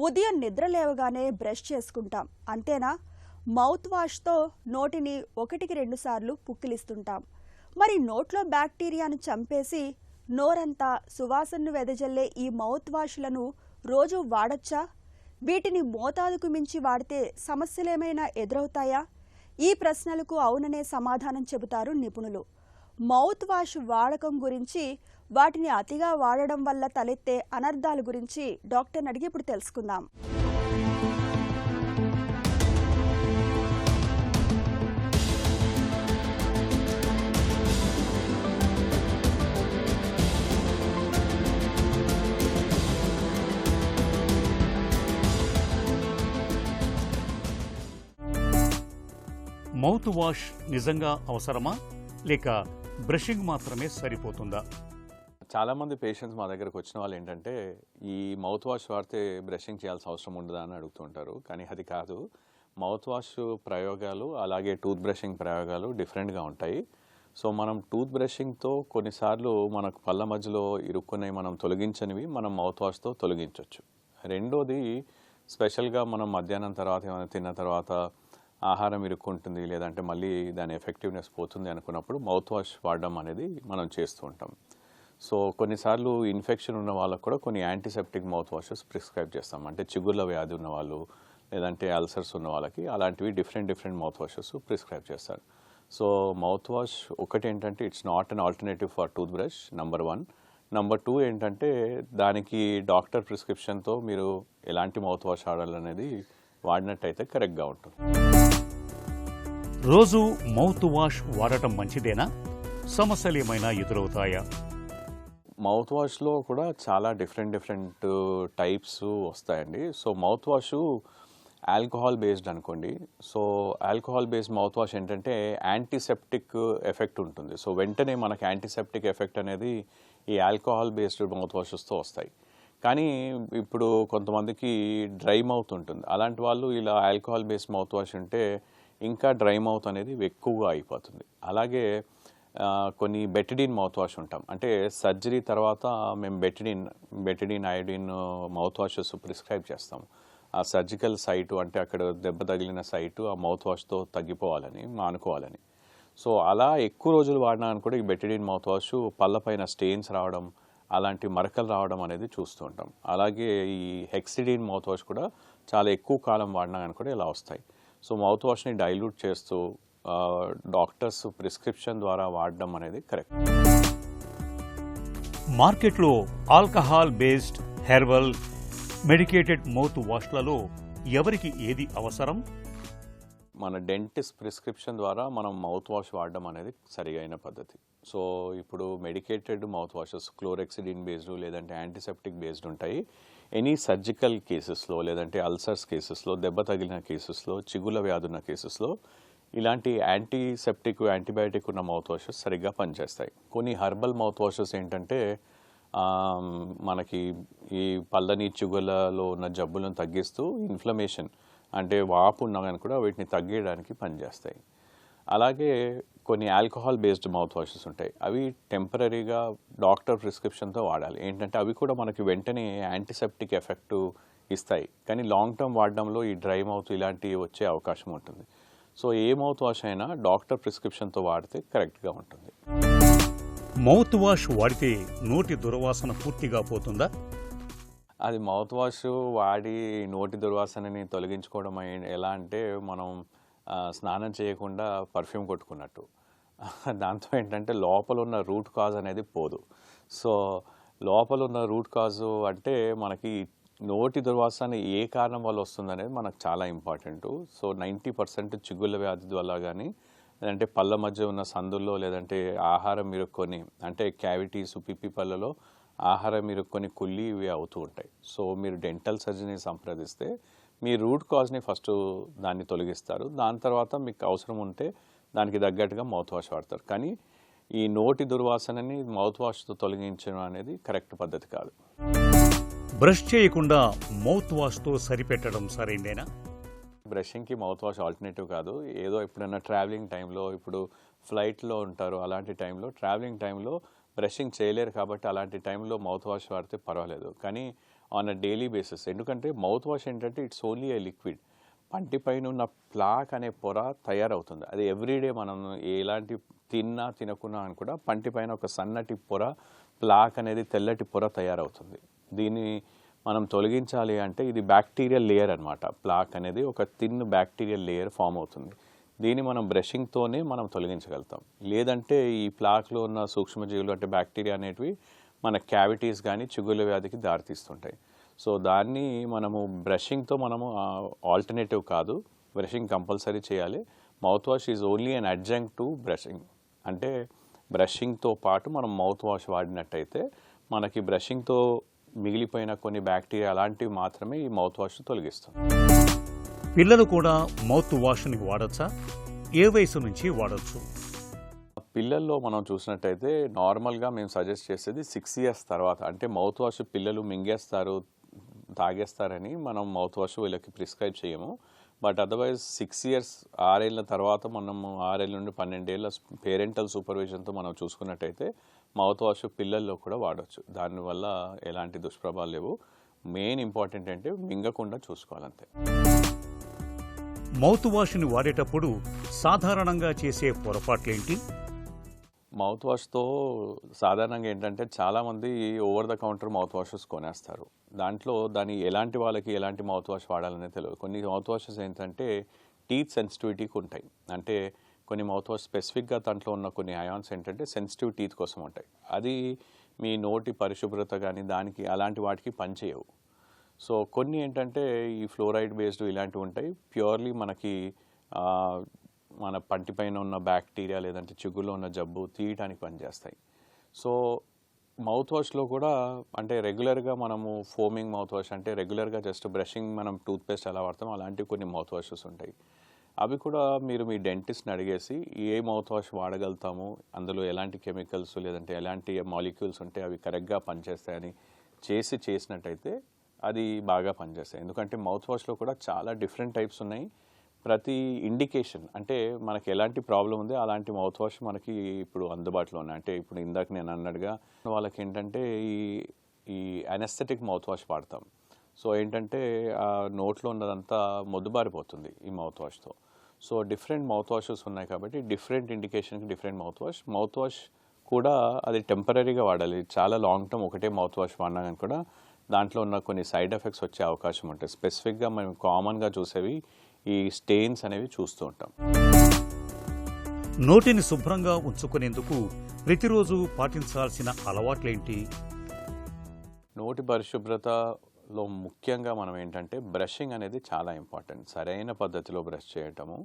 ఉదయం నిద్ర లేవగానే బ్రష్ చేసుకుంటాం అంతేనా? మౌత్ వాష్తో నోటిని 1-2 సార్లు పుక్కిలిస్తుంటాం. మరి నోట్లో బ్యాక్టీరియాను చంపేసి నోరంతా సువాసనను వెదజల్లే ఈ మౌత్ వాష్లను రోజు వాడొచ్చా? వీటిని మోతాదుకు మించి వాడితే సమస్యలేమైనా ఎదురవుతాయా? ఈ ప్రశ్నలకు అవుననే సమాధానం చెబుతారు నిపుణులు. మౌత్ వాష్ వాడకం గురించి, వాటిని అతిగా వాడడం వల్ల తలెత్తే అనర్థాల గురించి డాక్టర్ని అడిగి ఇప్పుడు తెలుసుకుందాం. మౌత్ వాష్ నిజంగా అవసరమా లేక బ్రషింగ్ మాత్రమే సరిపోతుందా? చాలామంది పేషెంట్స్ మా దగ్గరకు వచ్చిన వాళ్ళు ఏంటంటే ఈ మౌత్ వాష్ వాడితే బ్రషింగ్ చేయాల్సిన అవసరం ఉండదా అని అడుగుతుంటారు. కానీ అది కాదు. మౌత్ వాష్ ప్రయోగాలు అలాగే టూత్ బ్రషింగ్ ప్రయోగాలు డిఫరెంట్గా ఉంటాయి. సో మనం టూత్ బ్రషింగ్తో కొన్నిసార్లు మనకు పళ్ళ మధ్యలో ఇరుక్కునే మనం తొలగించనివి మనం మౌత్ వాష్తో తొలగించవచ్చు. రెండోది, స్పెషల్గా మనం మధ్యాహ్నం తర్వాత ఏమైనా తిన్న తర్వాత ఆహారం ఇరుక్కుంటుంది లేదంటే మళ్ళీ దాని ఎఫెక్టివ్నెస్ పోతుంది అనుకున్నప్పుడు మౌత్ వాష్ వాడడం అనేది మనం చేస్తూ ఉంటాం. సో కొన్నిసార్లు ఇన్ఫెక్షన్ ఉన్న వాళ్ళకు కూడా కొన్ని యాంటీసెప్టిక్ మౌత్ వాషెస్ ప్రిస్క్రైబ్ చేస్తాం. అంటే చిగుళ్ళ వ్యాధి ఉన్న వాళ్ళు లేదంటే అల్సర్స్ ఉన్న వాళ్ళకి అలాంటివి డిఫరెంట్ మౌత్ వాషెస్ ప్రిస్క్రైబ్ చేస్తారు. సో మౌత్ వాష్ ఒకటి ఏంటంటే it's not an alternative for tooth brush, number 1. Number 2 ఏంటంటే దానికి డాక్టర్ ప్రిస్క్రిప్షన్తో మీరు ఎలాంటి మౌత్ వాష్ వాడాలనేది వాడినట్టయితే కరెక్ట్గా ఉంటుంది. రోజు మౌత్ వాష్ వాడటం మంచిదేనా? సమస్యలు ఏమైనా ఎదురవుతాయా? మౌత్ వాష్లో కూడా చాలా డిఫరెంట్ టైప్స్ వస్తాయండి. So mouth wash alcohol based అనుకోండి. So alcohol based mouth wash ఏంటంటే యాంటీసెప్టిక్ ఎఫెక్ట్ ఉంటుంది. సో వెంటనే మనకి యాంటీసెప్టిక్ ఎఫెక్ట్ అనేది ఈ ఆల్కహాల్ బేస్డ్ మౌత్ వాషెస్తో వస్తాయి. కానీ ఇప్పుడు కొంతమందికి డ్రై మౌత్ ఉంటుంది. అలాంటి వాళ్ళు ఇలా ఆల్కహాల్ బేస్డ్ మౌత్ వాష్ ఉంటే ఇంకా డ్రై మౌత్ అనేది ఎక్కువగా అయిపోతుంది. అలాగే కొన్ని బెటడిన్ మౌత్ వాష్ ఉంటాం. అంటే సర్జరీ తర్వాత మేము Betadine iodine mouth washes prescribe చేస్తాం. ఆ సర్జికల్ సైటు అంటే అక్కడ దెబ్బ తగిలిన సైటు ఆ మౌత్ వాష్తో తగ్గిపోవాలని, మానుకోవాలని. సో అలా ఎక్కువ రోజులు వాడినా కూడా ఈ బెటడిన్ మౌత్ వాష్ పళ్ళపైన స్టెయిన్స్ రావడం, అలాంటి మరకలు రావడం అనేది చూస్తూ ఉంటాం. అలాగే ఈ హెక్సిడిన్ మౌత్ వాష్ కూడా చాలా ఎక్కువ కాలం వాడినా కూడా ఇలా వస్తాయి. సో మౌత్ వాష్ని డైల్యూట్ చేస్తూ డాక్టర్స్ ప్రిస్క్రిప్షన్ ద్వారా వాడడం అనేది కరెక్ట్. మార్కెట్లో alcohol based herbal medicated mouth వాష్లలో ఎవరికి ఏది అవసరం? మన డెంటిస్ట్ ప్రిస్క్రిప్షన్ ద్వారా మనం మౌత్ వాష్ వాడడం అనేది సరిగైన పద్ధతి. సో ఇప్పుడు మెడికేటెడ్ మౌత్ వాషెస్ క్లోరెక్సిడిన్ బేస్డ్ లేదంటే యాంటీసెప్టిక్ బేస్డ్ ఉంటాయి. ఎనీ సర్జికల్ కేసెస్లో లేదంటే అల్సర్స్ కేసెస్లో, దెబ్బ తగిలిన కేసెస్లో, చిగుళ్ళ వ్యాధి ఉన్న కేసెస్లో ఇలాంటి యాంటీసెప్టిక్, యాంటీబయాటిక్ ఉన్న మౌత్ వాషెస్ సరిగ్గా పనిచేస్తాయి. కొన్ని హర్బల్ మౌత్ వాషెస్ ఏంటంటే మనకి ఈ పళ్ళని, చిగుళ్ళలో ఉన్న జబ్బులను తగ్గిస్తూ ఇన్ఫ్లమేషన్ అంటే వాపు ఉన్నా కానీ కూడా వీటిని తగ్గడానికి పనిచేస్తాయి. అలాగే కొన్ని ఆల్కహాల్ బేస్డ్ మౌత్ వాషెస్ ఉంటాయి. అవి టెంపరీగా డాక్టర్ ప్రిస్క్రిప్షన్తో వాడాలి. ఏంటంటే అవి కూడా మనకి వెంటనే యాంటీసెప్టిక్ ఎఫెక్ట్ ఇస్తాయి. కానీ లాంగ్ టర్మ్ వాడడంలో ఈ డ్రై మౌత్ ఇలాంటివి వచ్చే అవకాశం ఉంటుంది. సో ఏ మౌత్ వాష్ అయినా డాక్టర్ ప్రిస్క్రిప్షన్తో వాడితే కరెక్ట్గా ఉంటుంది. మౌత్ వాష్ వాడితే నోటి దుర్వాసన పూర్తిగా పోతుందా? అది మౌత్ వాష్ వాడి నోటి దుర్వాసనని తొలగించుకోవడం ఎలా అంటే మనం స్నానం చేయకుండా పర్ఫ్యూమ్ కొట్టుకున్నట్టు. దాంతో ఏంటంటే లోపల ఉన్న రూట్ కాజ్ అనేది పోదు. సో లోపల ఉన్న రూట్ కాజు అంటే మనకి నోటి దుర్వాసన ఏ కారణం వల్ల వస్తుందనేది మనకు చాలా ఇంపార్టెంట్. సో 90% చిగుళ్ళ వ్యాధి వల్ల కానీ లేదంటే పళ్ళ మధ్య ఉన్న సందుల్లో లేదంటే ఆహారం ఇరుక్కొని అంటే క్యావిటీస్, పిప్పి పళ్ళలో ఆహారం ఇరుక్కొని కుళ్ళి ఇవి అవుతూ ఉంటాయి. సో మీరు డెంటల్ సర్జరీని సంప్రదిస్తే మీ రూట్ కాజ్ని ఫస్ట్ దాన్ని తొలగిస్తారు. దాని తర్వాత మీకు అవసరం ఉంటే దానికి తగ్గట్టుగా మౌత్ వాష్ వాడతారు. కానీ ఈ నోటి దుర్వాసనని మౌత్ వాష్తో తొలగించడం అనేది కరెక్ట్ పద్ధతి కాదు. బ్రష్ చేయకుండా మౌత్ వాష్తో సరిపెట్టడం సరైందేనా? బ్రషింగ్కి మౌత్ వాష్ ఆల్టర్నేటివ్ కాదు. ఏదో ఎప్పుడైనా ట్రావెలింగ్ టైంలో, ఇప్పుడు ఫ్లైట్లో ఉంటారు, అలాంటి టైంలో ట్రావెలింగ్ టైంలో బ్రషింగ్ చేయలేరు కాబట్టి అలాంటి టైంలో మౌత్ వాష్ వాడితే పర్వాలేదు. కానీ ఆన్ అ డైలీ బేసిస్. ఎందుకంటే మౌత్ వాష్ ఏంటంటే ఇట్స్ ఓన్లీ ఏ లిక్విడ్. పంటి పైన ఉన్న ప్లాక్ అనే పొర తయారవుతుంది. అది ఎవ్రీడే మనం ఎలాంటి తిన్నా తినకున్నా అని కూడా పంటి పైన ఒక సన్నటి పొర, ప్లాక్ అనేది తెల్లటి పొర తయారవుతుంది. దీన్ని మనం తొలగించాలి అంటే ఇది బ్యాక్టీరియల్ లేయర్ అనమాట. ప్లాక్ అనేది ఒక థిన్ బ్యాక్టీరియల్ లేయర్ ఫామ్ అవుతుంది. దీన్ని మనం బ్రషింగ్తోనే మనం తొలగించగలుగుతాం. లేదంటే ఈ ప్లాక్లో ఉన్న సూక్ష్మజీవులు అంటే బ్యాక్టీరియా అనేటివి మన క్యావిటీస్ కానీ చిగుళ్ళ వ్యాధికి దారితీస్తుంటాయి. సో దాన్ని మనము బ్రషింగ్తో మనము ఆల్టర్నేటివ్ కాదు, బ్రషింగ్ కంపల్సరీ చేయాలి. Mouth wash is only an adjunct to brushing. అంటే బ్రషింగ్తో పాటు మనం మౌత్ వాష్ వాడినట్టయితే మనకి బ్రషింగ్తో మిగిలిపోయిన కొన్ని బ్యాక్టీరియా అలాంటివి మాత్రమే ఈ మౌత్ వాష్ తొలగిస్తుంది. పిల్లలు కూడా మౌత్ వాష్ని వాడచ్చా? ఏ వయసు నుంచి వాడచ్చు? పిల్లల్లో మనం చూసినట్టయితే నార్మల్గా మేము సజెస్ట్ చేసేది 6 years తర్వాత. అంటే మౌత్ వాష్ పిల్లలు మింగేస్తారు, తాగేస్తారని మనం మౌత్ వాష్ వీళ్ళకి ప్రిస్క్రైబ్ చేయము. బట్ అదర్వైజ్ 6 years 6 ఏళ్ళ తర్వాత మనము 6 ఏళ్ళ నుండి 12 ఏళ్ళ పేరెంటల్ సూపర్విజన్తో మనం చూసుకున్నట్టయితే మౌత్ వాష్ పిల్లల్లో కూడా వాడచ్చు. దానివల్ల ఎలాంటి దుష్ప్రభావాలు లేవు. మెయిన్ ఇంపార్టెంట్ అంటే మింగకుండా చూసుకోవాలంతే. మౌత్ వాష్ని వాడేటప్పుడు సాధారణంగా చేసే పొరపాట్లేంటి? మౌత్ వాష్తో సాధారణంగా ఏంటంటే చాలామంది over the counter mouth washes కొనేస్తారు. దాంట్లో ఎలాంటి వాళ్ళకి ఎలాంటి మౌత్ వాష్ వాడాలనే తెలియదు. కొన్ని మౌత్ వాషెస్ ఏంటంటే టీత్ సెన్సిటివిటీకి ఉంటాయి. అంటే కొన్ని మౌత్ వాష్ స్పెసిఫిక్గా దాంట్లో ఉన్న కొన్ని అయాన్స్ ఏంటంటే సెన్సిటివ్ టీత్ కోసం ఉంటాయి. అది మీ నోటి పరిశుభ్రత కానీ దానికి అలాంటి వాటికి పనిచేయవు. సో కొన్ని ఏంటంటే ఈ ఫ్లోరైడ్ బేస్డ్ ఇలాంటివి ఉంటాయి. ప్యూర్లీ మనకి మన పంటి పైన ఉన్న బ్యాక్టీరియా లేదంటే చిగుల్లో ఉన్న జబ్బు తీయటానికి పనిచేస్తాయి. సో మౌత్ వాష్లో కూడా అంటే రెగ్యులర్గా మనము ఫోమింగ్ మౌత్ వాష్ అంటే రెగ్యులర్గా జస్ట్ బ్రషింగ్ మనం టూత్పేస్ట్ ఎలా వాడతాం అలాంటివి కొన్ని మౌత్ వాషెస్ ఉంటాయి. అవి కూడా మీరు మీ డెంటిస్ట్ని అడిగేసి ఏ మౌత్ వాష్ వాడగలుగుతాము, అందులో ఎలాంటి కెమికల్స్ లేదంటే ఎలాంటి మాలిక్యూల్స్ ఉంటే అవి కరెక్ట్గా పనిచేస్తాయని చేసినట్టయితే అది బాగా పనిచేస్తాయి. ఎందుకంటే మౌత్ వాష్లో కూడా చాలా డిఫరెంట్ టైప్స్ ఉన్నాయి. ప్రతి ఇండికేషన్ అంటే మనకి ఎలాంటి ప్రాబ్లం ఉందో అలాంటి మౌత్ వాష్ మనకి ఇప్పుడు అందుబాటులో ఉన్నాయి. అంటే ఇప్పుడు ఇందాక నేను అన్నట్టుగా వాళ్ళకి ఏంటంటే ఈ అనెస్థెటిక్ మౌత్ వాష్ వాడతాం. సో ఏంటంటే ఆ నోట్లో ఉన్నదంతా మొద్దుబారిపోతుంది ఈ మౌత్ వాష్తో. సో డిఫరెంట్ మౌత్ వాషెస్ ఉన్నాయి కాబట్టి డిఫరెంట్ ఇండికేషన్కి డిఫరెంట్ మౌత్ వాష్ కూడా అది టెంపరీగా వాడాలి. చాలా లాంగ్ టర్మ్ ఒకటే మౌత్ వాష్ వాడినా కానీ కూడా దాంట్లో ఉన్న కొన్ని సైడ్ ఎఫెక్ట్స్ వచ్చే అవకాశం ఉంటాయి. స్పెసిఫిక్గా మేము కామన్గా చూసేవి ఈ స్టెయిన్స్ అనేవి చూస్తూ ఉంటాం. నోటిని శుభ్రంగా ఉంచుకునేందుకు ప్రతిరోజు పాటించాల్సిన అలవాట్లేంటి? నోటి పరిశుభ్రతలో ముఖ్యంగా మనం ఏంటంటే బ్రషింగ్ అనేది చాలా ఇంపార్టెంట్. సరైన పద్ధతిలో బ్రష్ చేయటము,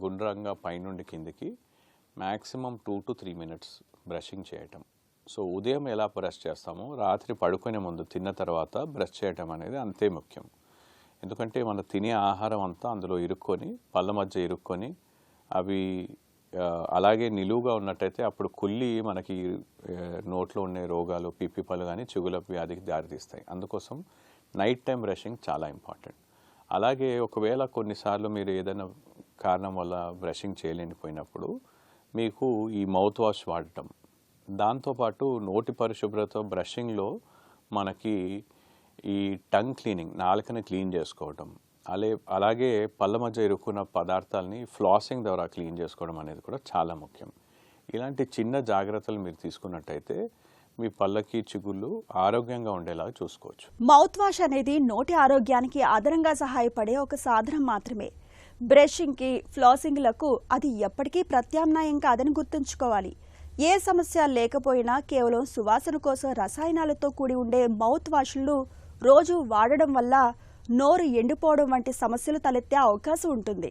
గుండ్రంగా పైనుండి కిందికి మ్యాక్సిమం 2 to 3 minutes బ్రషింగ్ చేయటం. సో ఉదయం ఎలా బ్రష్ చేస్తామో రాత్రి పడుకునే ముందు తిన్న తర్వాత బ్రష్ చేయటం అనేది అంతే ముఖ్యం. ఎందుకంటే మనం తినే ఆహారం అంతా అందులో ఇరుక్కొని పళ్ళ మధ్య ఇరుక్కొని అవి అలాగే నిలువుగా ఉన్నట్టయితే అప్పుడు కుళ్ళి మనకి నోట్లో ఉండే రోగాలు పిప్పి పళ్ళు కానీ చిగుల వ్యాధికి దారితీస్తాయి. అందుకోసం నైట్ టైం బ్రషింగ్ చాలా ఇంపార్టెంట్. అలాగే ఒకవేళ కొన్నిసార్లు మీరు ఏదైనా కారణం వల్ల బ్రషింగ్ చేయలేనిపోయినప్పుడు మీకు ఈ మౌత్ వాష్ వాడటం, దాంతోపాటు నోటి పరిశుభ్రత బ్రషింగ్లో మనకి ఈ టంగ్ క్లీనింగ్, నాలుకని క్లీన్ చేసుకోవడం, అలాగే పళ్ళ మధ్య ఇరుక్కున్న పదార్థాలని ఫ్లాసింగ్ ద్వారా క్లీన్ చేసుకోవడం అనేది కూడా చాలా ముఖ్యం. ఇలాంటి చిన్న జాగ్రత్తలు మీరు తీసుకున్నట్టయితే మీ పళ్ళకి చిగుళ్ళు ఆరోగ్యంగా ఉండేలా చూసుకోవచ్చు. మౌత్ వాష్ అనేది నోటి ఆరోగ్యానికి అదనంగా సహాయపడే ఒక సాధనం మాత్రమే. బ్రషింగ్కి, ఫ్లాసింగ్లకు అది ఎప్పటికీ ప్రత్యామ్నాయం కాదని గుర్తుంచుకోవాలి. ఏ సమస్య లేకపోయినా కేవలం సువాసన కోసం రసాయనాలతో కూడి ఉండే మౌత్ వాష్లను రోజు వాడడం వల్ల నోరు ఎండిపోవడం వంటి సమస్యలు తలెత్తే అవకాశం ఉంటుంది.